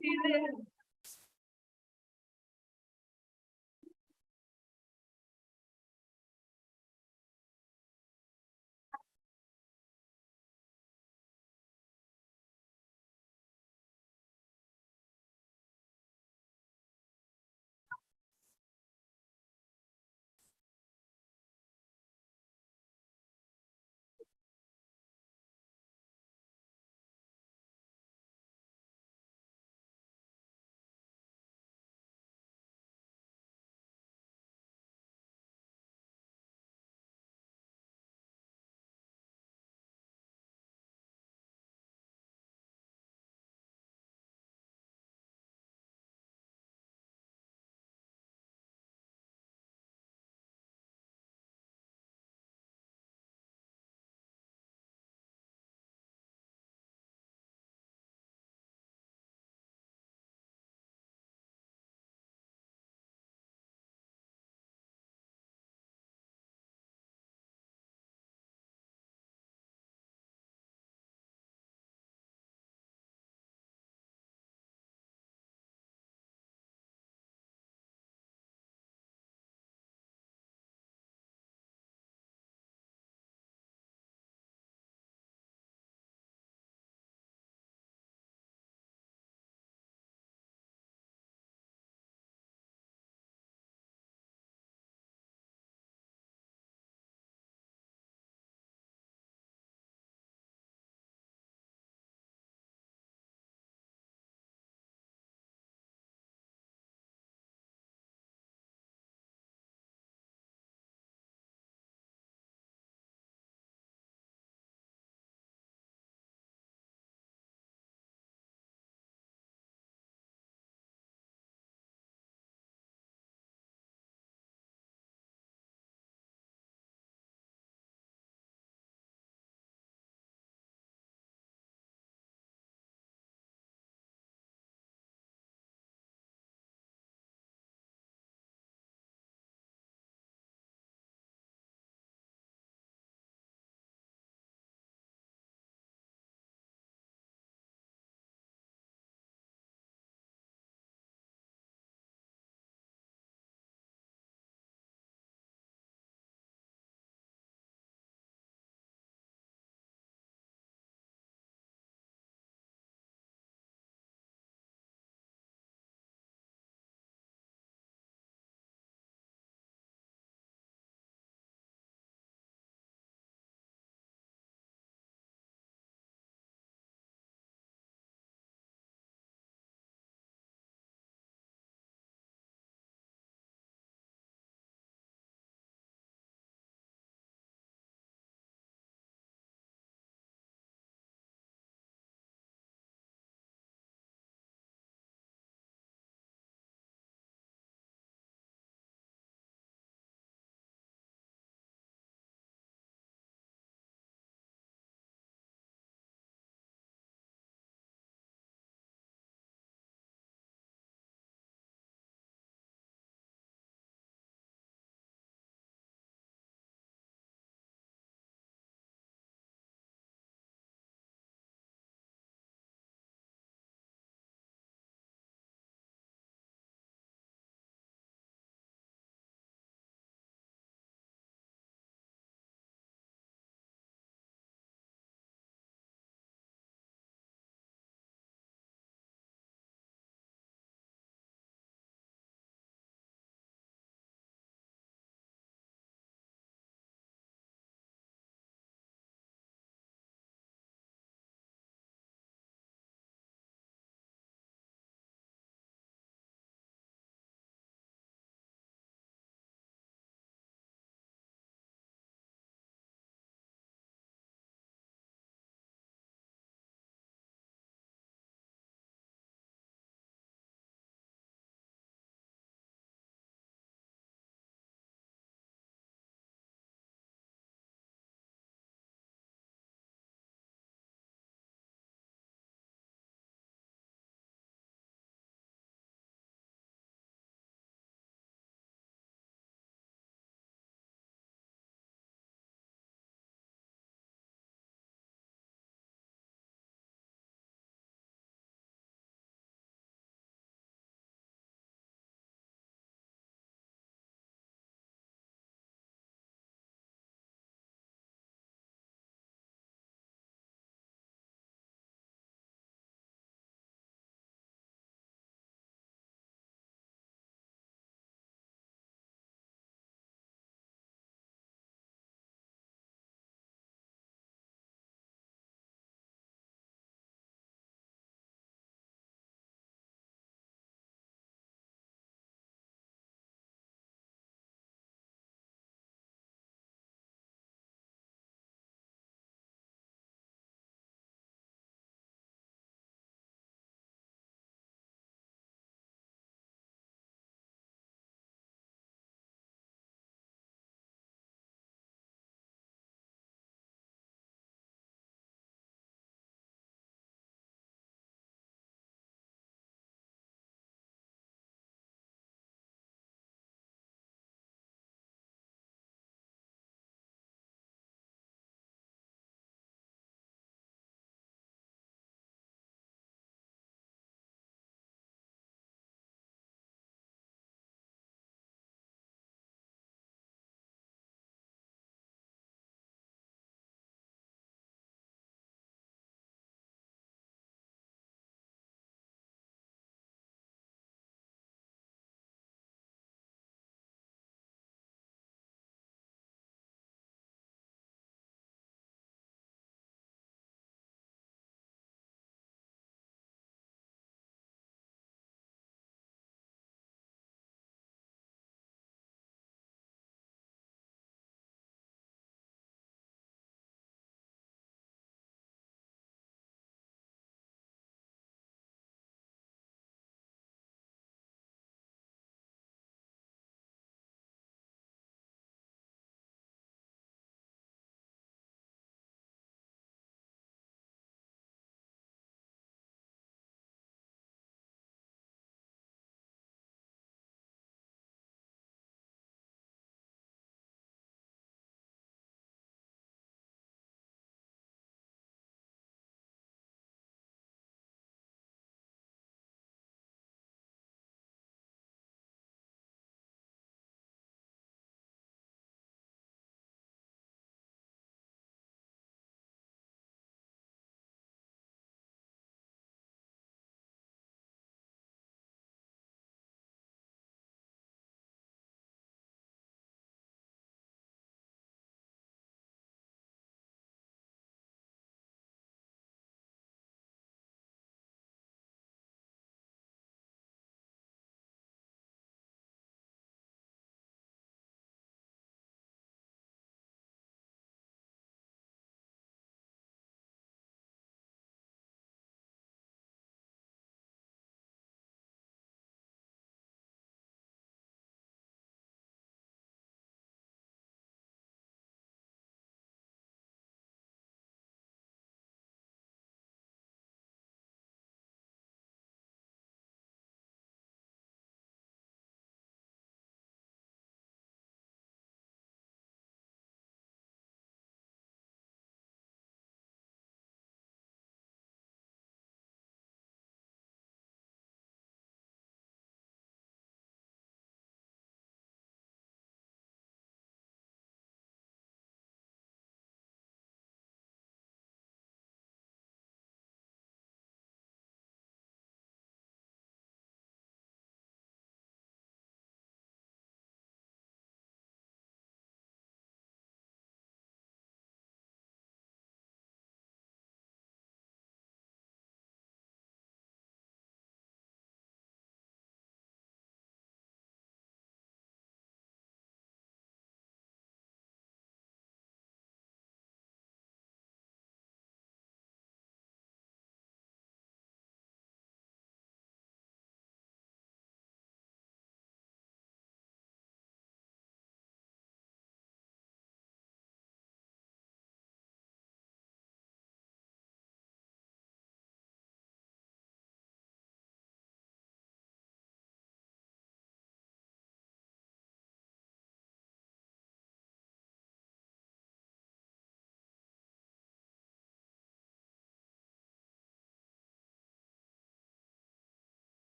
See you.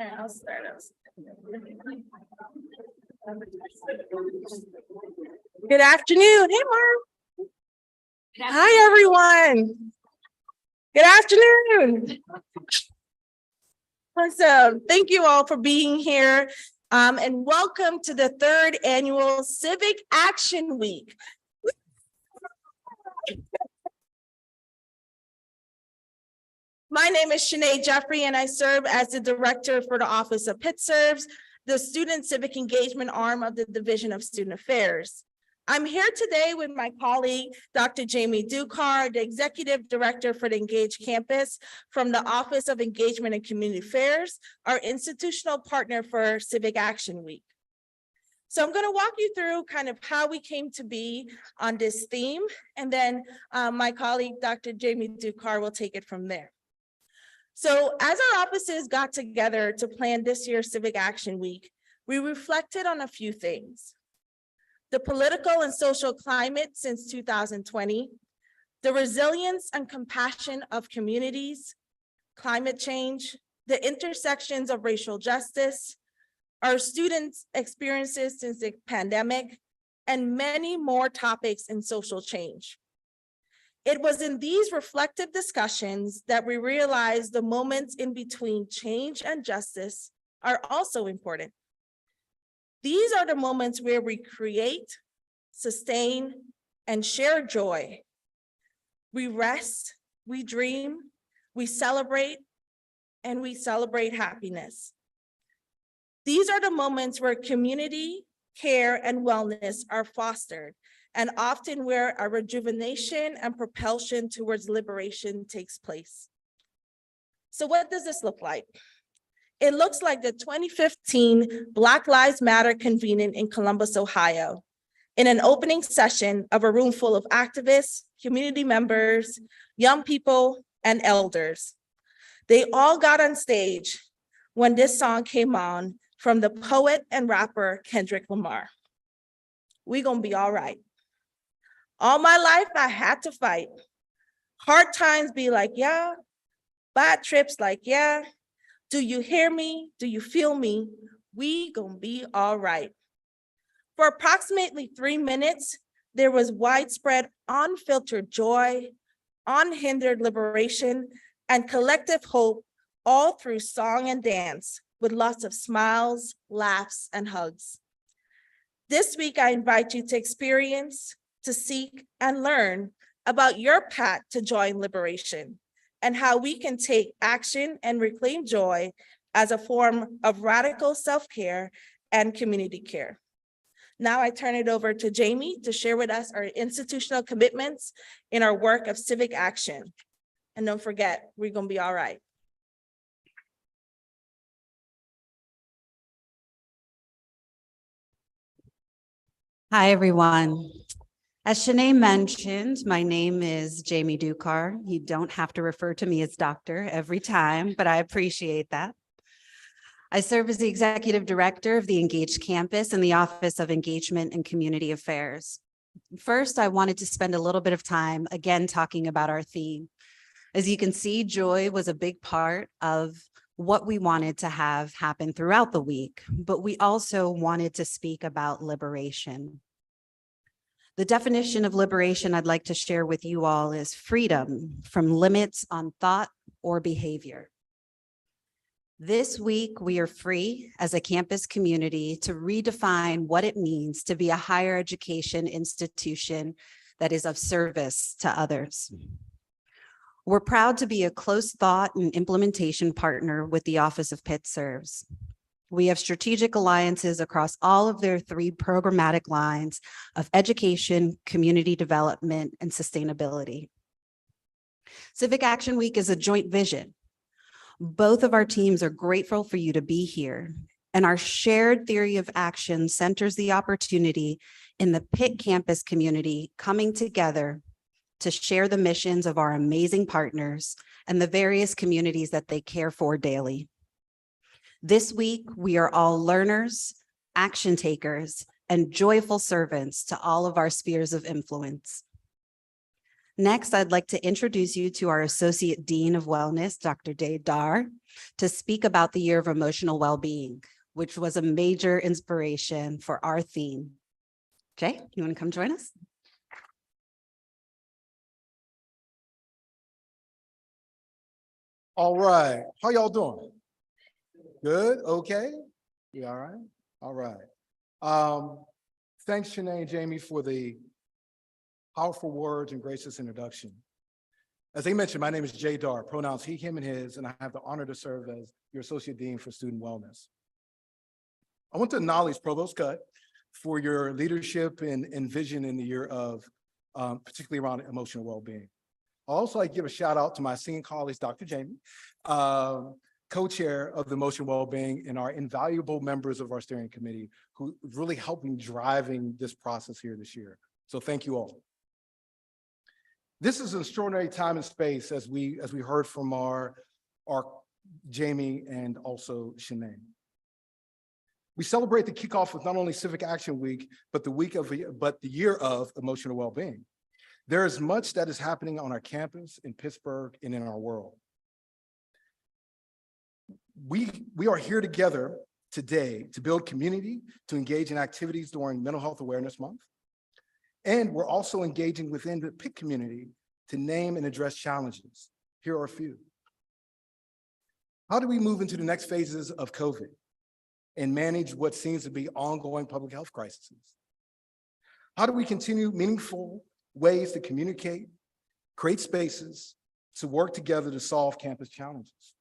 I'll start us. Good afternoon. Hey, Mark. Hi, everyone. Good afternoon. Awesome. Thank you all for being here. And welcome to the 3rd annual Civic Action Week. My name is Shanae Jeffrey, and I serve as the director for the Office of PitServes, the Student Civic Engagement arm of the Division of Student Affairs. I'm here today with my colleague, Dr. Jamie Dukar, the Executive Director for the Engaged Campus from the Office of Engagement and Community Affairs, our institutional partner for Civic Action Week. So I'm going to walk you through kind of how we came to be on this theme, and then my colleague, Dr. Jamie Dukar, will take it from there. So as our offices got together to plan this year's Civic Action Week, we reflected on a few things. The political and social climate since 2020, the resilience and compassion of communities, climate change, the intersections of racial justice, our students' experiences since the pandemic, and many more topics in social change. It was in these reflective discussions that we realized the moments in between change and justice are also important. These are the moments where we create, sustain, and share joy. We rest, we dream, we celebrate, and we celebrate happiness. These are the moments where community, care, and wellness are fostered, and often where a rejuvenation and propulsion towards liberation takes place. So what does this look like? It looks like the 2015 Black Lives Matter convening in Columbus, Ohio, in an opening session of a room full of activists, community members, young people, and elders. They all got on stage when this song came on from the poet and rapper Kendrick Lamar. We gonna be all right. All my life, I had to fight. Hard times be like, yeah. Bad trips like, yeah. Do you hear me? Do you feel me? We gonna be all right. For approximately 3 minutes, there was widespread unfiltered joy, unhindered liberation, and collective hope, all through song and dance, with lots of smiles, laughs, and hugs. This week, I invite you to experience, to seek, and learn about your path to joy and liberation, and how we can take action and reclaim joy as a form of radical self-care and community care. Now I turn it over to Jamie to share with us our institutional commitments in our work of civic action. And don't forget, we're gonna be all right. Hi, everyone. As Shanae mentioned, my name is Jamie Dukar. You don't have to refer to me as doctor every time, but I appreciate that. I serve as the Executive Director of the Engaged Campus in the Office of Engagement and Community Affairs. First, I wanted to spend a little bit of time again talking about our theme. As you can see, joy was a big part of what we wanted to have happen throughout the week, but we also wanted to speak about liberation. The definition of liberation I'd like to share with you all is freedom from limits on thought or behavior. This week, we are free as a campus community to redefine what it means to be a higher education institution that is of service to others. We're proud to be a close thought and implementation partner with the Office of PitServes. We have strategic alliances across all of their 3 programmatic lines of education, community development, and sustainability. Civic Action Week is a joint vision. Both of our teams are grateful for you to be here, and our shared theory of action centers the opportunity in the Pitt campus community coming together to share the missions of our amazing partners and the various communities that they care for daily. This week, we are all learners, action takers, and joyful servants to all of our spheres of influence. Next, I'd like to introduce you to our Associate Dean of Wellness, Dr. Dukar, to speak about the Year of Emotional Wellbeing, which was a major inspiration for our theme. Jay, you want to come join us? All right, how y'all doing? Good, okay? You all right? All right. Thanks, Shanae and Jamie, for the powerful words and gracious introduction. As they mentioned, my name is Jay Dar, pronouns he, him, and his, and I have the honor to serve as your Associate Dean for Student Wellness. I want to acknowledge Provost Cutt for your leadership and vision in the year of, particularly around emotional well-being. I'll also like to give a shout out to my esteemed colleagues, Dr. Jamie, co-chair of the Emotional Wellbeing, and our invaluable members of our steering committee who really helping driving this process here this year. So thank you all. This is an extraordinary time and space as we heard from our Jamie and also Shanae. We celebrate the kickoff with not only Civic Action Week, but the year of emotional well-being. There is much that is happening on our campus in Pittsburgh and in our world. We are here together today to build community, to engage in activities during Mental Health Awareness Month. And we're also engaging within the PIC community to name and address challenges. Here are a few. How do we move into the next phases of COVID and manage what seems to be ongoing public health crises? How do we continue meaningful ways to communicate, create spaces to work together to solve campus challenges?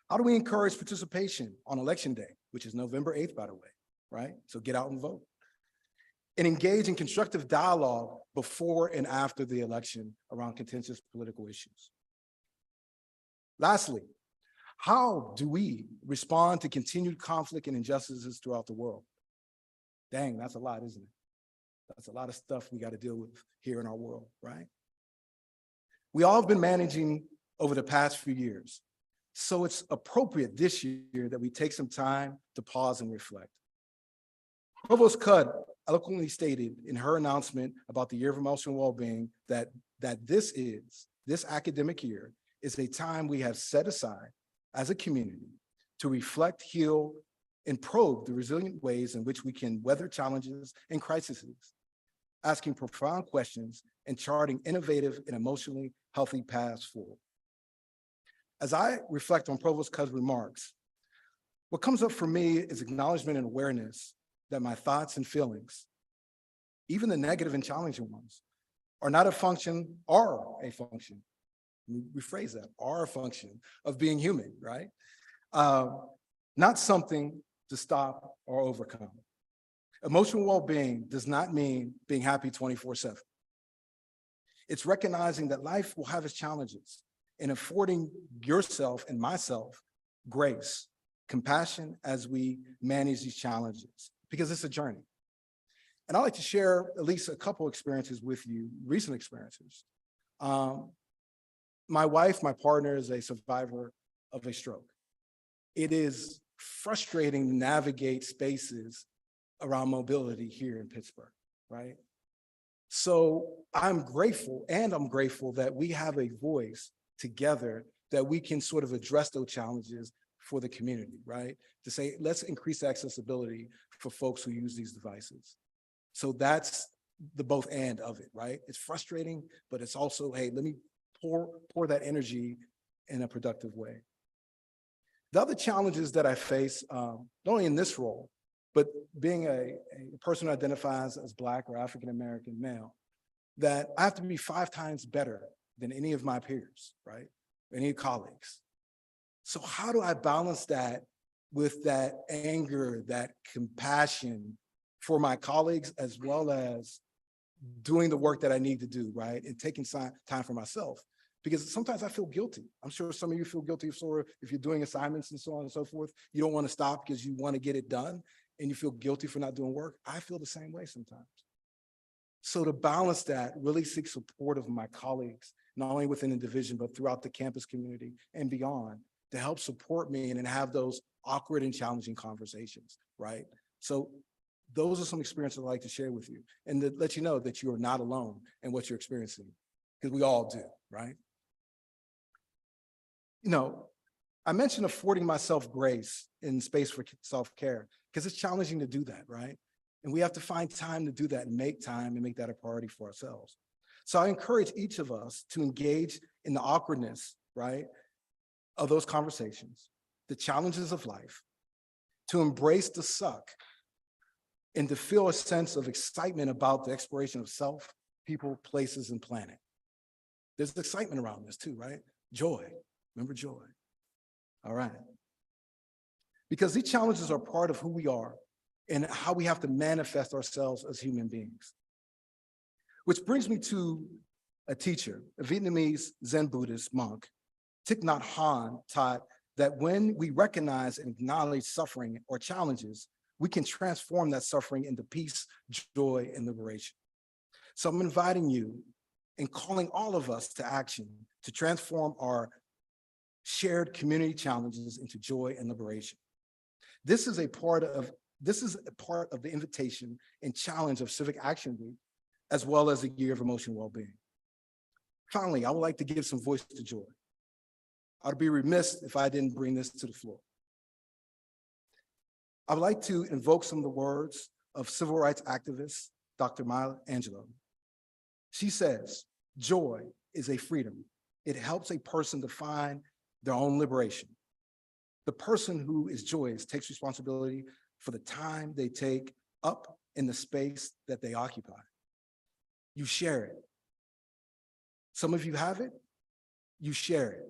How do we encourage participation on Election Day, which is November 8th, by the way, right? So get out and vote. And engage in constructive dialogue before and after the election around contentious political issues. Lastly, how do we respond to continued conflict and injustices throughout the world? Dang, that's a lot, isn't it? That's a lot of stuff we got to deal with here in our world, right? We all have been managing over the past few years. So it's appropriate this year that we take some time to pause and reflect. Provost Cutt eloquently stated in her announcement about the Year of Emotional Wellbeing that this academic year is a time we have set aside as a community to reflect, heal, and probe the resilient ways in which we can weather challenges and crises, asking profound questions and charting innovative and emotionally healthy paths forward. As I reflect on Provost Cutt's remarks, what comes up for me is acknowledgement and awareness that my thoughts and feelings, even the negative and challenging ones, are a function, let me rephrase that, are a function of being human, right? Not something to stop or overcome. Emotional well-being does not mean being happy 24/7. It's recognizing that life will have its challenges and affording yourself and myself grace, compassion as we manage these challenges, because it's a journey. And I'd like to share at least a couple experiences with you, recent experiences. My wife, my partner, is a survivor of a stroke. It is frustrating to navigate spaces around mobility here in Pittsburgh, right? So I'm grateful that we have a voice together that we can sort of address those challenges for the community, right? To say, let's increase accessibility for folks who use these devices. So that's the both and of it, right? It's frustrating, but it's also, hey, let me pour that energy in a productive way. The other challenges that I face, not only in this role, but being a person who identifies as Black or African-American male, that I have to be 5 times better than any of my peers, right? Any colleagues. So how do I balance that with that anger, that compassion for my colleagues, as well as doing the work that I need to do, right? And taking time for myself. Because sometimes I feel guilty. I'm sure some of you feel guilty if you're doing assignments and so on and so forth. You don't want to stop because you want to get it done and you feel guilty for not doing work. I feel the same way sometimes. So to balance that, really seek support of my colleagues, not only within the division, but throughout the campus community and beyond, to help support me and have those awkward and challenging conversations, right? So those are some experiences I'd like to share with you and to let you know that you are not alone in what you're experiencing. because we all do, right? You know, I mentioned affording myself grace in space for self-care because it's challenging to do that, right? And we have to find time to do that and make time and make that a priority for ourselves. So I encourage each of us to engage in the awkwardness, right, of those conversations, the challenges of life, to embrace the suck, and to feel a sense of excitement about the exploration of self, people, places, and planet. There's excitement around this too, right? Joy. Remember joy. All right. Because these challenges are part of who we are and how we have to manifest ourselves as human beings. Which brings me to a teacher, a Vietnamese Zen Buddhist monk, Thich Nhat Hanh, taught that when we recognize and acknowledge suffering or challenges, we can transform that suffering into peace, joy, and liberation. So I'm inviting you and calling all of us to action to transform our shared community challenges into joy and liberation. This is a part of the invitation and challenge of Civic Action Week, as well as the Year of Emotional Wellbeing. Finally, I would like to give some voice to joy. I'd be remiss if I didn't bring this to the floor. I would like to invoke some of the words of civil rights activist, Dr. Maya Angelou. She says, joy is a freedom. It helps a person to find their own liberation. The person who is joyous takes responsibility for the time they take up in the space that they occupy. You share it. Some of you have it, you share it.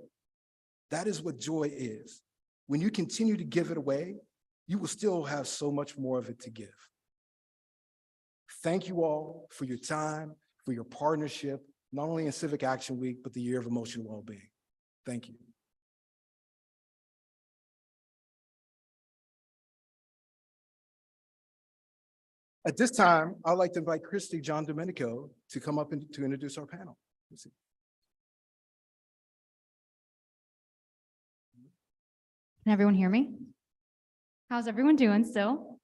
That is what joy is. When you continue to give it away, you will still have so much more of it to give. Thank you all for your time, for your partnership, not only in Civic Action Week, but the Year of Emotional Wellbeing. Thank you. At this time, I'd like to invite Christy John Domenico to come up and to introduce our panel. Can everyone hear me? How's everyone doing still?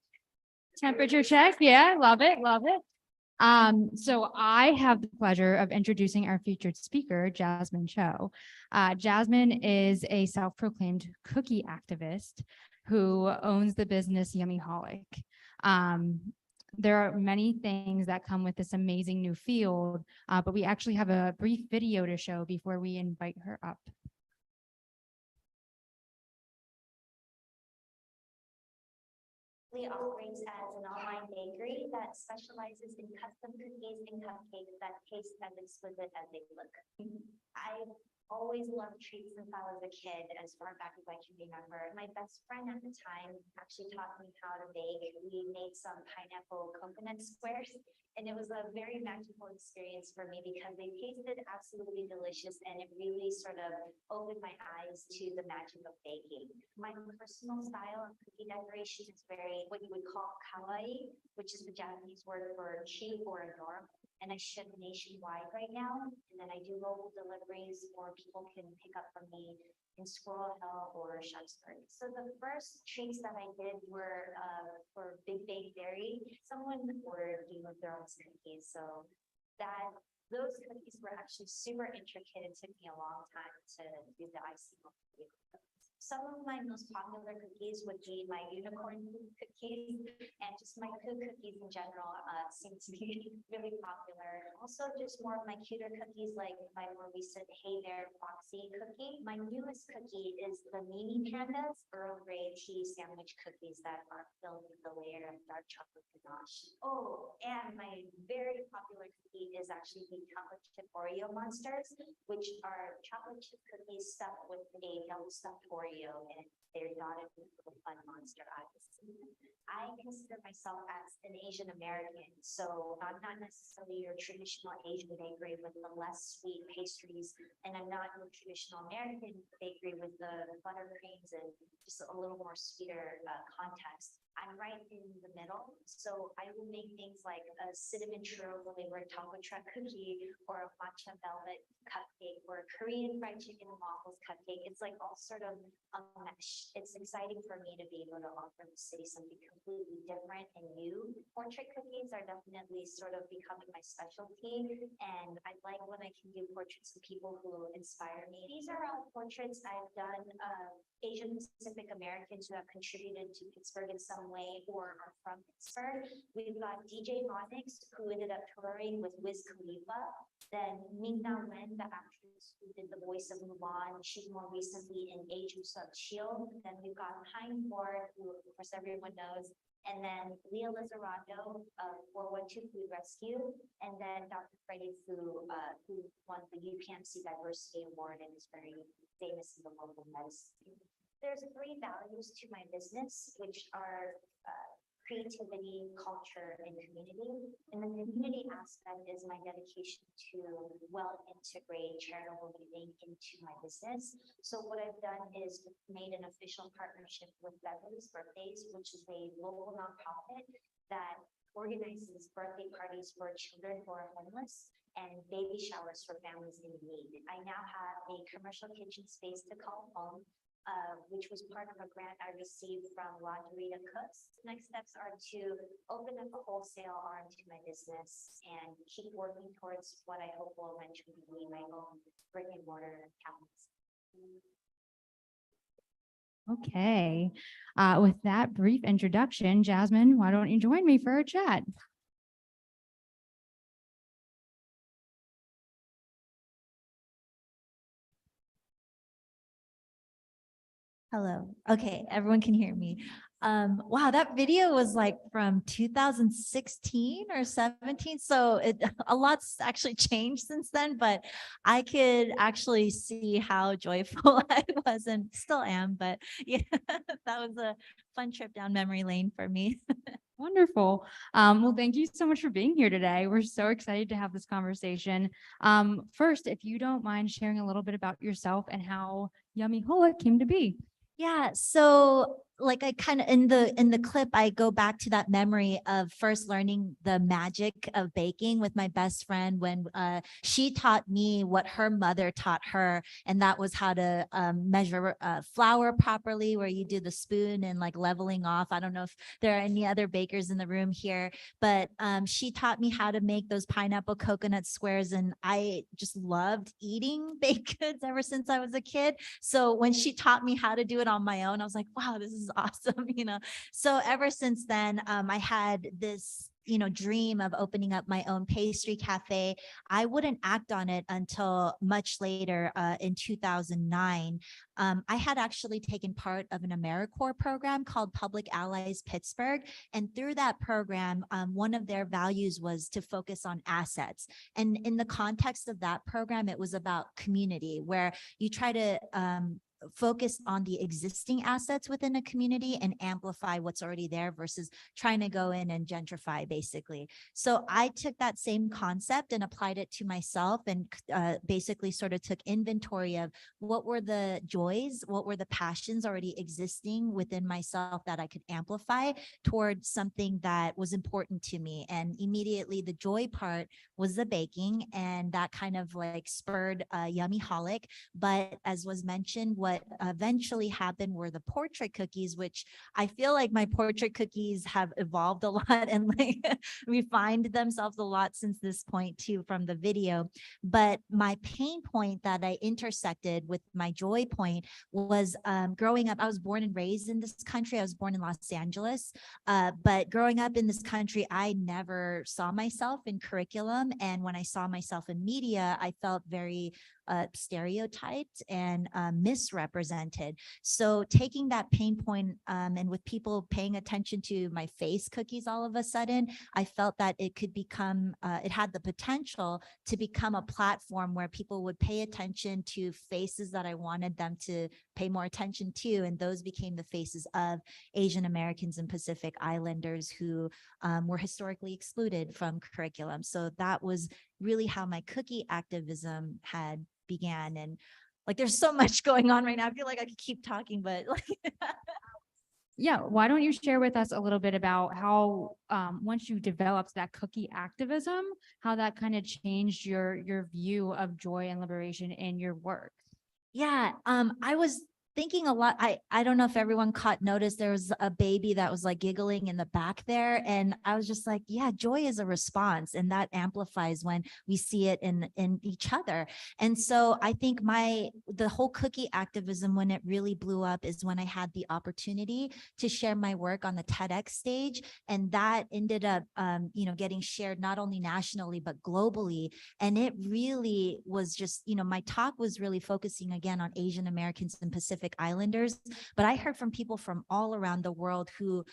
Temperature check. Yeah, love it, love it. So I have the pleasure of introducing our featured speaker, Jasmine Cho. Jasmine is a self-proclaimed cookie activist who owns the business Yummyholic. There are many things that come with this amazing new field, but we actually have a brief video to show before we invite her up. Operates as an online bakery that specializes in custom cookies and cupcakes that taste as exquisite as they look. I've always loved treats since I was a kid, as far back as I can remember. My best friend at the time actually taught me how to bake. We made some pineapple coconut squares, and it was a very magical experience for me because they tasted absolutely delicious, and it really sort of opened my eyes to the magic of baking. My personal style of cookie decoration is very what you would call kawaii, which is the Japanese word for cute or adorable. And I ship nationwide right now. And then I do local deliveries, or people can pick up from me in Squirrel Hill or Sharpsburg. So the first treats that I did were for Big Bake Dairy. Someone ordered Game of Thrones cookies. So those cookies were actually super intricate. It took me a long time to do the icing on the cookies. Some of my most popular cookies would be my unicorn cookies, and just my cookies in general seem to be really popular. Also, just more of my cuter cookies, like my more recent Hey There Foxy cookie. My newest cookie is the Mini Pandas Earl Grey tea sandwich cookies that are filled with a layer of dark chocolate ganache. Oh, and my very popular cookie is actually the chocolate chip Oreo monsters, which are chocolate chip cookies stuffed with a double stuffed Oreo, and they're dotted with little fun monster eyes. I consider myself as an Asian American, so I'm not necessarily your traditional Asian bakery with the less sweet pastries, and I'm not your traditional American bakery with the buttercreams and just a little more sweeter context. I'm right in the middle. So I will make things like a cinnamon churro flavored taco truck cookie or a matcha velvet cupcake or a Korean fried chicken and waffles cupcake. It's like all sort of a mesh. It's exciting for me to be able to offer the city something completely different and new. Portrait cookies are definitely sort of becoming my specialty. And I like when I can do portraits of people who inspire me. These are all portraits I've done of Asian Pacific Americans who have contributed to Pittsburgh in some way or are from Pittsburgh. We've got DJ Monix, who ended up touring with Wiz Khalifa. Then Ming-Na Wen, the actress who did the voice of Mulan. She's more recently in Age of Shield. Then we've got Hein Ward, who of course everyone knows. And then Leah Lizardo of 412 Food Rescue. And then Dr. Freddie Fu, who won the UPMC Diversity Award and is very famous in the world of medicine. There's 3 values to my business, which are creativity, culture, and community. And the community aspect is my dedication to well integrate charitable giving into my business. So what I've done is made an official partnership with Beverly's Birthdays, which is a local nonprofit that organizes birthday parties for children who are homeless and baby showers for families in need. I now have a commercial kitchen space to call home, which was part of a grant I received from La Dorita Cooks. Next steps are to open up a wholesale arm to my business and keep working towards what I hope will eventually be my own brick and mortar campus. Okay, with that brief introduction, Jasmine, why don't you join me for a chat? Hello. Okay, everyone can hear me. Wow, that video was like from 2016 or 17. So a lot's actually changed since then, but I could actually see how joyful I was and still am. But yeah, that was a fun trip down memory lane for me. Wonderful. Well, thank you so much for being here today. We're so excited to have this conversation. First, if you don't mind sharing a little bit about yourself and how Yummy Hola came to be. Yeah, so like I kind of in the clip, I go back to that memory of first learning the magic of baking with my best friend when she taught me what her mother taught her, and that was how to measure flour properly, where you do the spoon and like leveling off. I don't know if there are any other bakers in the room here, but she taught me how to make those pineapple coconut squares, and I just loved eating baked goods ever since I was a kid. So when she taught me how to do it on my own, I was like, wow, this is awesome, So ever since then, I had this, dream of opening up my own pastry cafe. I wouldn't act on it until much later in 2009. I had actually taken part of an AmeriCorps program called Public Allies Pittsburgh. And through that program, one of their values was to focus on assets. And in the context of that program, it was about community, where you try to focus on the existing assets within a community and amplify what's already there versus trying to go in and gentrify, basically. So I took that same concept and applied it to myself and basically sort of took inventory of what were the joys, what were the passions already existing within myself that I could amplify towards something that was important to me. And immediately the joy part was the baking, and that kind of like spurred Yummy Holic. But as was mentioned, what eventually happened were the portrait cookies, which I feel like my portrait cookies have evolved a lot and like refined themselves a lot since this point too from the video. But my pain point that I intersected with my joy point was growing up. I was born and raised in this country. I was born in Los Angeles, but growing up in this country, I never saw myself in curriculum. And when I saw myself in media, I felt very stereotyped and misrepresented. So taking that pain point and with people paying attention to my face cookies all of a sudden, I felt that it could become, it had the potential to become a platform where people would pay attention to faces that I wanted them to pay more attention to. And those became the faces of Asian Americans and Pacific Islanders who were historically excluded from curriculum. So that was really how my cookie activism had began. And like, there's so much going on right now. I feel like I could keep talking, but like, Yeah, why don't you share with us a little bit about how, once you developed that cookie activism, how that kind of changed your view of joy and liberation in your work? Yeah, I was thinking a lot. I don't know if everyone caught notice. There was a baby that was like giggling in the back there. And I was just like, yeah, joy is a response. And that amplifies when we see it in each other. And so I think the whole cookie activism, when it really blew up, is when I had the opportunity to share my work on the TEDx stage. And that ended up, getting shared not only nationally, but globally. And it really was just, my talk was really focusing again on Asian Americans and Pacific Islanders, but I heard from people from all around the world who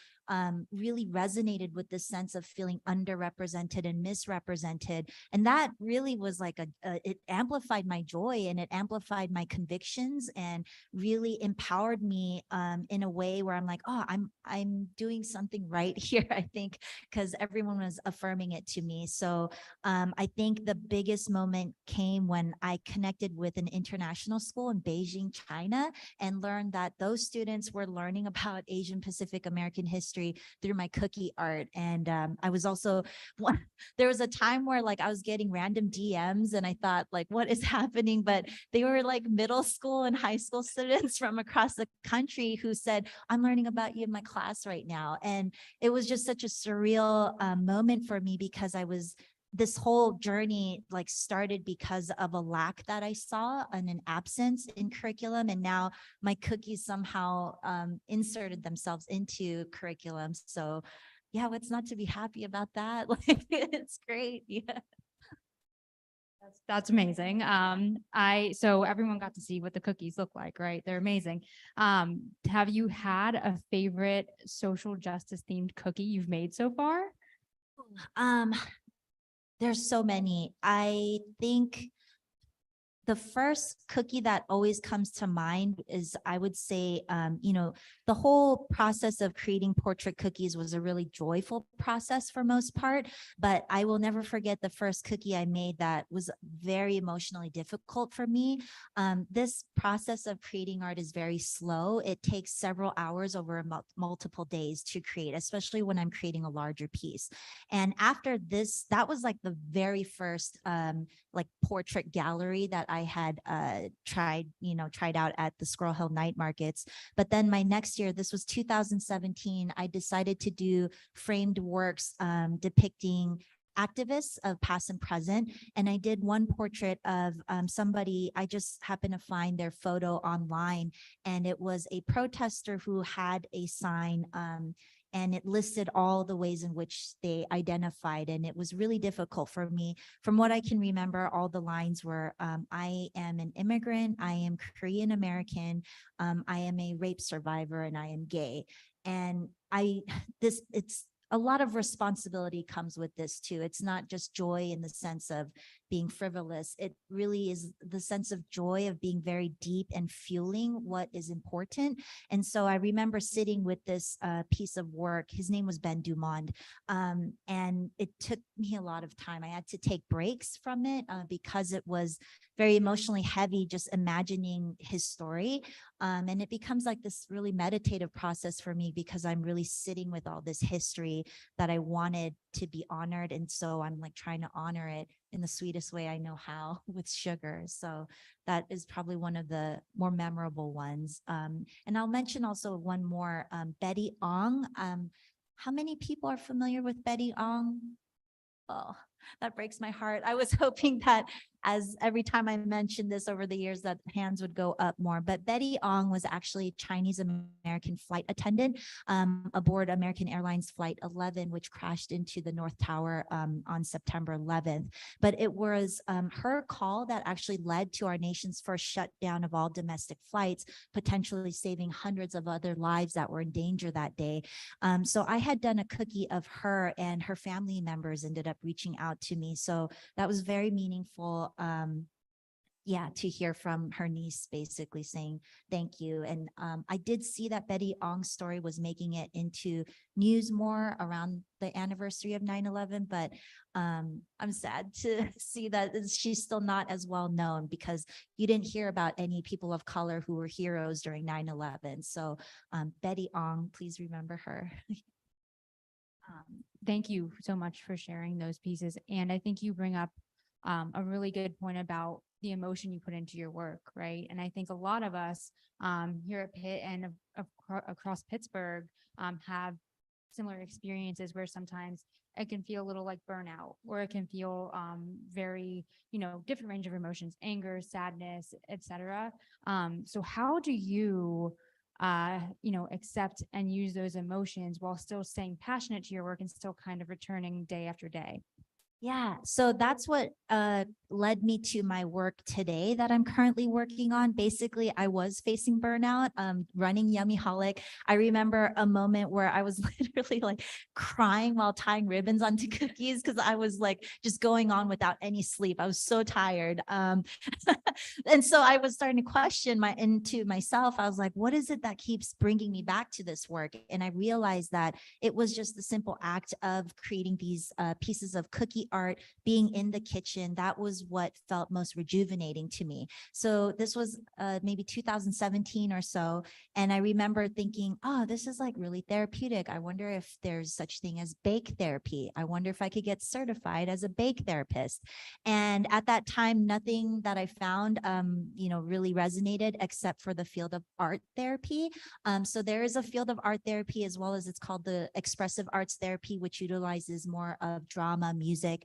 really resonated with this sense of feeling underrepresented and misrepresented. And that really was like it amplified my joy, and it amplified my convictions, and really empowered me in a way where I'm like, oh, I'm doing something right here, I think, because everyone was affirming it to me. So I think the biggest moment came when I connected with an international school in Beijing, China, and learned that those students were learning about Asian Pacific American history through my cookie art. And I was also, there was a time where like I was getting random DMs and I thought like, what is happening? But they were like middle school and high school students from across the country who said, I'm learning about you in my class right now. And it was just such a surreal moment for me, because this whole journey like started because of a lack that I saw and an absence in curriculum. And now my cookies somehow inserted themselves into curriculum. So yeah, what's not to be happy about that? Like, it's great. Yeah. That's amazing. So everyone got to see what the cookies look like, right? They're amazing. Have you had a favorite social justice themed cookie you've made so far? There's so many. I think the first cookie that always comes to mind is, I would say, the whole process of creating portrait cookies was a really joyful process for most part, but I will never forget the first cookie I made that was very emotionally difficult for me. This process of creating art is very slow. It takes several hours over multiple days to create, especially when I'm creating a larger piece. And after this, that was like the very first like portrait gallery that I had tried out at the Squirrel Hill night markets. But then my next year, this was 2017, I decided to do framed works depicting activists of past and present. And I did one portrait of somebody, I just happened to find their photo online, and it was a protester who had a sign and it listed all the ways in which they identified. And it was really difficult for me. From what I can remember, all the lines were, I am an immigrant, I am Korean American, I am a rape survivor, and I am gay. And it's a lot of responsibility comes with this too. It's not just joy in the sense of being frivolous. It really is the sense of joy of being very deep and fueling what is important. And so I remember sitting with this piece of work. His name was Dumond. And it took me a lot of time. I had to take breaks from it because it was very emotionally heavy, just imagining his story. And it becomes like this really meditative process for me, because I'm really sitting with all this history that I wanted to be honored. And so I'm like trying to honor it in the sweetest way I know how, with sugar. So that is probably one of the more memorable ones. And I'll mention also one more, Betty Ong. How many people are familiar with Betty Ong? Oh, that breaks my heart. I was hoping that as every time I mentioned this over the years, that hands would go up more. But Betty Ong was actually a Chinese American flight attendant aboard American Airlines Flight 11, which crashed into the North Tower on September 11th. But it was her call that actually led to our nation's first shutdown of all domestic flights, potentially saving hundreds of other lives that were in danger that day. So I had done a cookie of her, and her family members ended up reaching out to me. So that was very meaningful yeah, to hear from her niece basically saying thank you. And I did see that Betty Ong's story was making it into news more around the anniversary of 9/11, but I'm sad to see that she's still not as well known, because you didn't hear about any people of color who were heroes during 9/11. So Betty Ong, please remember her. Thank you so much for sharing those pieces. And I think you bring up a really good point about the emotion you put into your work, right? And I think a lot of us here at Pitt and across Pittsburgh have similar experiences where sometimes it can feel a little like burnout, or it can feel very, different range of emotions, anger, sadness, etc. So how do you accept and use those emotions while still staying passionate to your work and still kind of returning day after day? Yeah, so that's what led me to my work today that I'm currently working on. Basically, I was facing burnout, running Yummyholic. I remember a moment where I was literally like crying while tying ribbons onto cookies because I was like just going on without any sleep. I was so tired. And so I was starting to question into myself. I was like, what is it that keeps bringing me back to this work? And I realized that it was just the simple act of creating these pieces of cookie art, being in the kitchen. That was what felt most rejuvenating to me. So this was maybe 2017 or so. And I remember thinking, oh, this is like really therapeutic. I wonder if there's such thing as bake therapy. I wonder if I could get certified as a bake therapist. And at that time, nothing that I found, really resonated except for the field of art therapy. So there is a field of art therapy, as well as it's called the expressive arts therapy, which utilizes more of drama, music,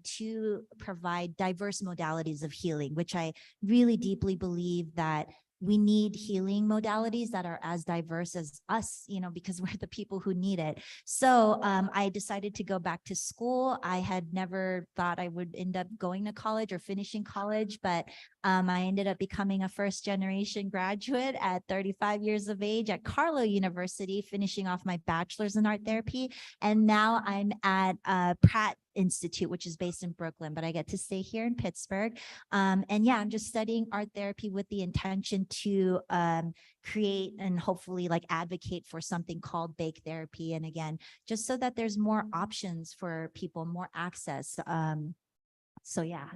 to provide diverse modalities of healing, which I really deeply believe that we need healing modalities that are as diverse as us, because we're the people who need it. So I decided to go back to school. I had never thought I would end up going to college or finishing college, but I ended up becoming a first-generation graduate at 35 years of age at Carlow University, finishing off my bachelor's in art therapy. And now I'm at Pratt Institute, which is based in Brooklyn, but I get to stay here in Pittsburgh. And yeah, I'm just studying art therapy with the intention to create and hopefully like advocate for something called bake therapy. And again, just so that there's more options for people, more access. So yeah.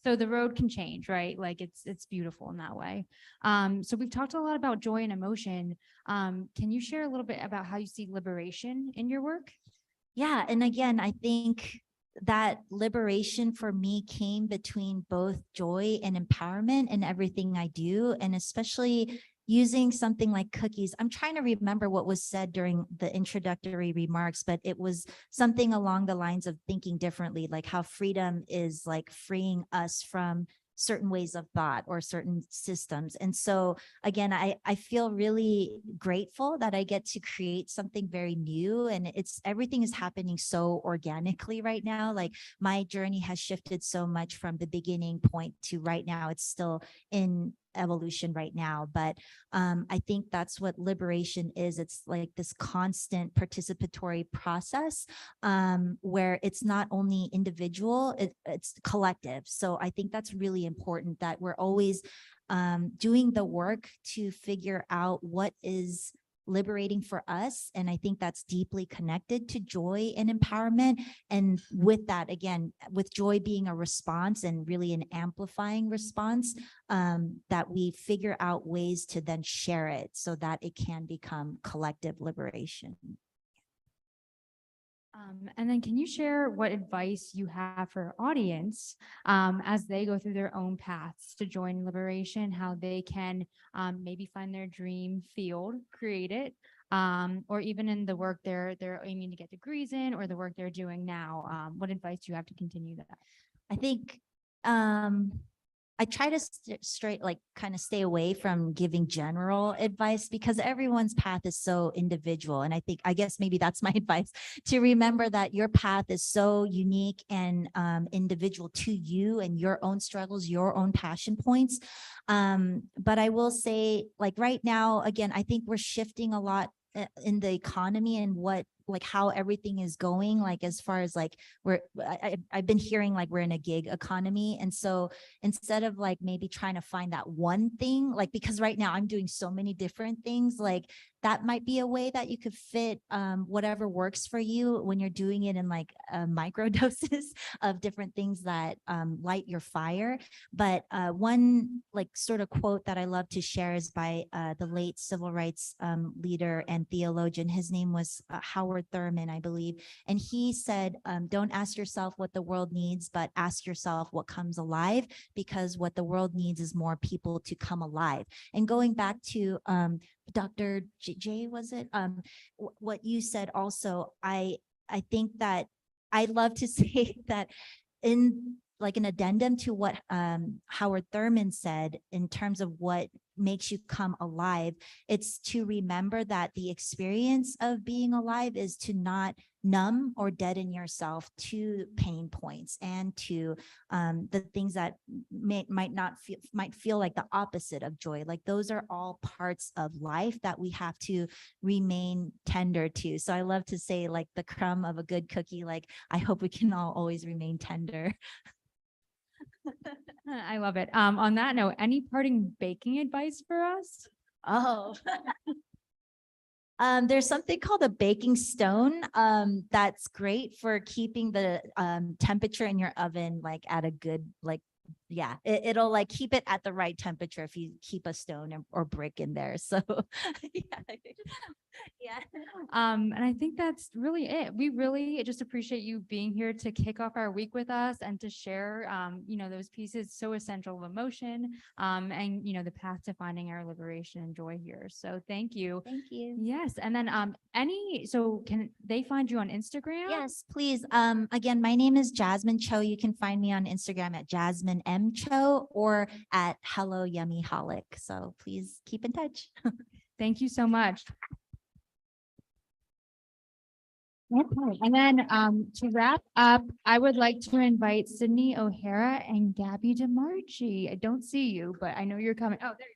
So the road can change, right? Like it's beautiful in that way. So we've talked a lot about joy and emotion. Can you share a little bit about how you see liberation in your work? Yeah. And again, I think that liberation for me came between both joy and empowerment in everything I do, and especially using something like cookies. I'm trying to remember what was said during the introductory remarks, but it was something along the lines of thinking differently, like how freedom is like freeing us from certain ways of thought or certain systems. And so again, I feel really grateful that I get to create something very new, and everything is happening so organically right now. Like my journey has shifted so much from the beginning point to right now. It's still in evolution right now, but I think that's what liberation is. It's like this constant participatory process where it's not only individual, it's collective. So I think that's really important, that we're always doing the work to figure out what is liberating for us. And I think that's deeply connected to joy and empowerment. And with that, again, with joy being a response and really an amplifying response, that we figure out ways to then share it so that it can become collective liberation. And then can you share what advice you have for our audience as they go through their own paths to join liberation, how they can maybe find their dream field, create it, or even in the work they're aiming to get degrees in, or the work they're doing now? What advice do you have to continue that? I think I try to kind of stay away from giving general advice, because everyone's path is so individual. And I guess maybe that's my advice, to remember that your path is so unique and individual to you and your own struggles, your own passion points. But I will say, like right now, again, I think we're shifting a lot in the economy and what like how everything is going, like as far as like I've been hearing like we're in a gig economy. And so instead of like maybe trying to find that one thing, like because right now I'm doing so many different things, like that might be a way that you could fit whatever works for you when you're doing it in like micro doses of different things that light your fire. But one like sort of quote that I love to share is by the late civil rights leader and theologian. His name was Howard Thurman, I believe. And he said, don't ask yourself what the world needs, but ask yourself what comes alive, because what the world needs is more people to come alive. And going back to Dr. J, was it? What you said also, I think that I'd love to say that in like an addendum to what Howard Thurman said in terms of what makes you come alive, it's to remember that the experience of being alive is to not numb or deaden yourself to pain points and to the things that might feel like the opposite of joy. Like those are all parts of life that we have to remain tender to. So I love to say like the crumb of a good cookie, like I hope we can all always remain tender. I love it. On that note, any parting baking advice for us? Oh. There's something called a baking stone that's great for keeping the temperature in your oven like at a good, like, yeah, it'll like keep it at the right temperature if you keep a stone or brick in there. So yeah. Yeah. And I think that's really it. We really just appreciate you being here to kick off our week with us and to share, those pieces so essential of emotion, and, the path to finding our liberation and joy here. So thank you. Thank you. Yes. And then, so can they find you on Instagram? Yes, please. Again, my name is Jasmine Cho. You can find me on Instagram at Jasmine M Cho or at Hello Yummy Holic. So please keep in touch. Thank you so much. Okay, and then to wrap up, I would like to invite Sydney O'Hara and Gabby DeMarchi. I don't see you, but I know you're coming. Oh, there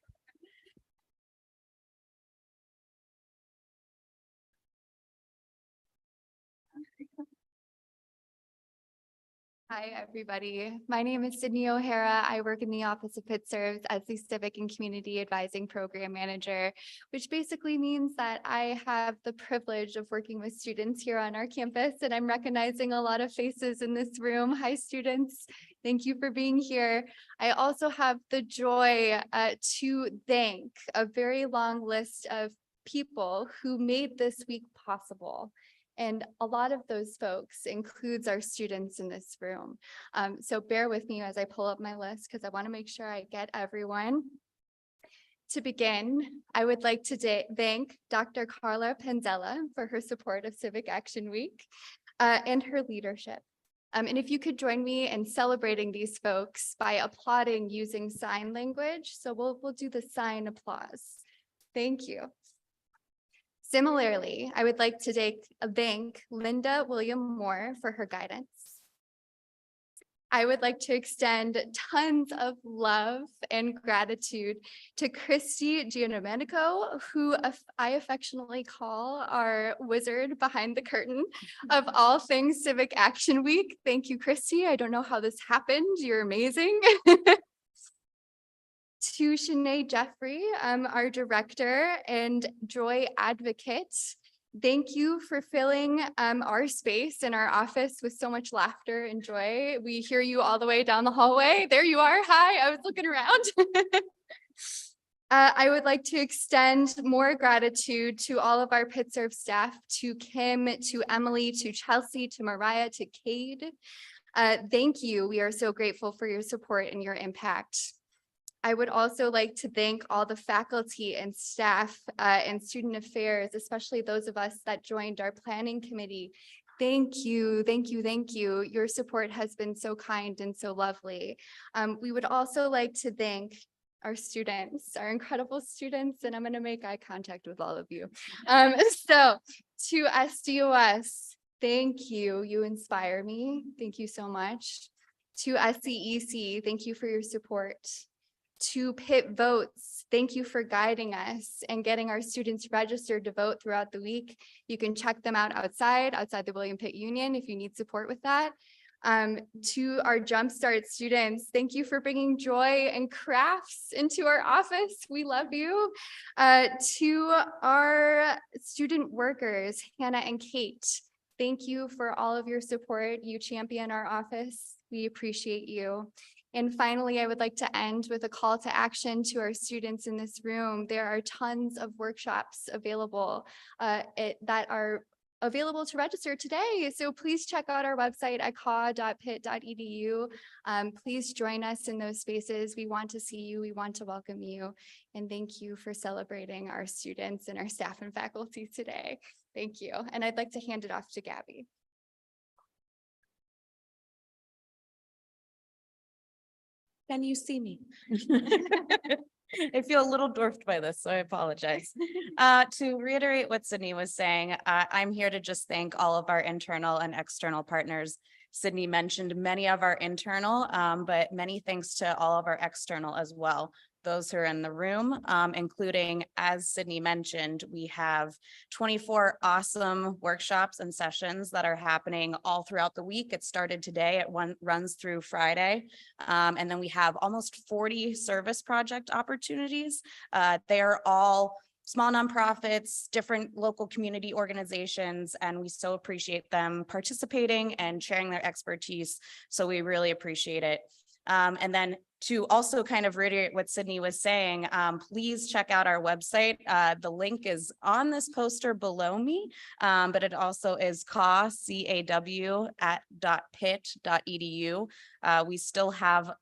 you go. Hi, everybody. My name is Sydney O'Hara. I work in the Office of PitServes as the Civic and Community Advising Program Manager, which basically means that I have the privilege of working with students here on our campus, and I'm recognizing a lot of faces in this room. Hi, students. Thank you for being here. I also have the joy to thank a very long list of people who made this week possible. And a lot of those folks includes our students in this room. So bear with me as I pull up my list because I want to make sure I get everyone. To begin, I would like to thank Dr. Carla Penzella for her support of Civic Action Week and her leadership. And if you could join me in celebrating these folks by applauding using sign language. So we'll do the sign applause. Thank you. Similarly, I would like to thank Linda William Moore for her guidance. I would like to extend tons of love and gratitude to Christy Giandomenico, who I affectionately call our wizard behind the curtain of all things Civic Action Week. Thank you, Christy. I don't know how this happened. You're amazing. To Shanae Jeffrey, our director and joy advocate. Thank you for filling our space in our office with so much laughter and joy. We hear you all the way down the hallway. There you are. Hi, I was looking around. I would like to extend more gratitude to all of our PitServe staff, to Kim, to Emily, to Chelsea, to Mariah, to Cade. Thank you. We are so grateful for your support and your impact. I would also like to thank all the faculty and staff and student affairs, especially those of us that joined our planning committee. Thank you, thank you, thank you. Your support has been so kind and so lovely. We would also like to thank our students, our incredible students, and I'm going to make eye contact with all of you. So to SDOS, thank you. You inspire me. Thank you so much. To SCEC, thank you for your support. To Pitt Votes, thank you for guiding us and getting our students registered to vote throughout the week. You can check them out outside the William Pitt Union if you need support with that. To our Jumpstart students, thank you for bringing joy and crafts into our office. We love you. To our student workers, Hannah and Kate, thank you for all of your support. You champion our office. We appreciate you. And finally, I would like to end with a call to action to our students in this room. There are tons of workshops available that are available to register today. So please check out our website at caw.pitt.edu. Please join us in those spaces. We want to see you. We want to welcome you. And thank you for celebrating our students and our staff and faculty today. Thank you. And I'd like to hand it off to Gabby. Can you see me? I feel a little dwarfed by this, so I apologize. To reiterate what Sydney was saying, I'm here to just thank all of our internal and external partners. Sydney mentioned many of our internal, but many thanks to all of our external as well. Those who are in the room, including, as Sydney mentioned, we have 24 awesome workshops and sessions that are happening all throughout the week. It started today, it runs through Friday. And then we have almost 40 service project opportunities. They are all small nonprofits, different local community organizations, and we so appreciate them participating and sharing their expertise. So we really appreciate it. And then to also kind of reiterate what Sydney was saying, please check out our website. The link is on this poster below me, but it also is CAW @.pitt.edu. We still have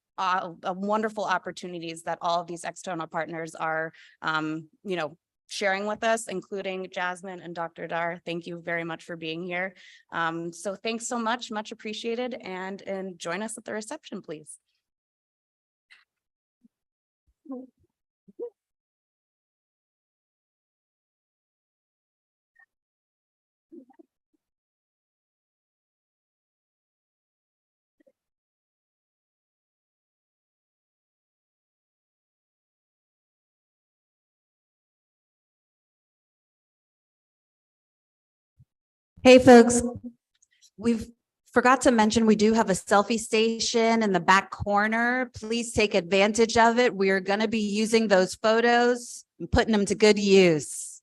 wonderful opportunities that all of these external partners are, sharing with us, including Jasmine and Dr. Dar. Thank you very much for being here. So thanks so much, much appreciated, and join us at the reception, please. Hey, folks, we've forgot to mention we do have a selfie station in the back corner. Please take advantage of it. We are going to be using those photos and putting them to good use.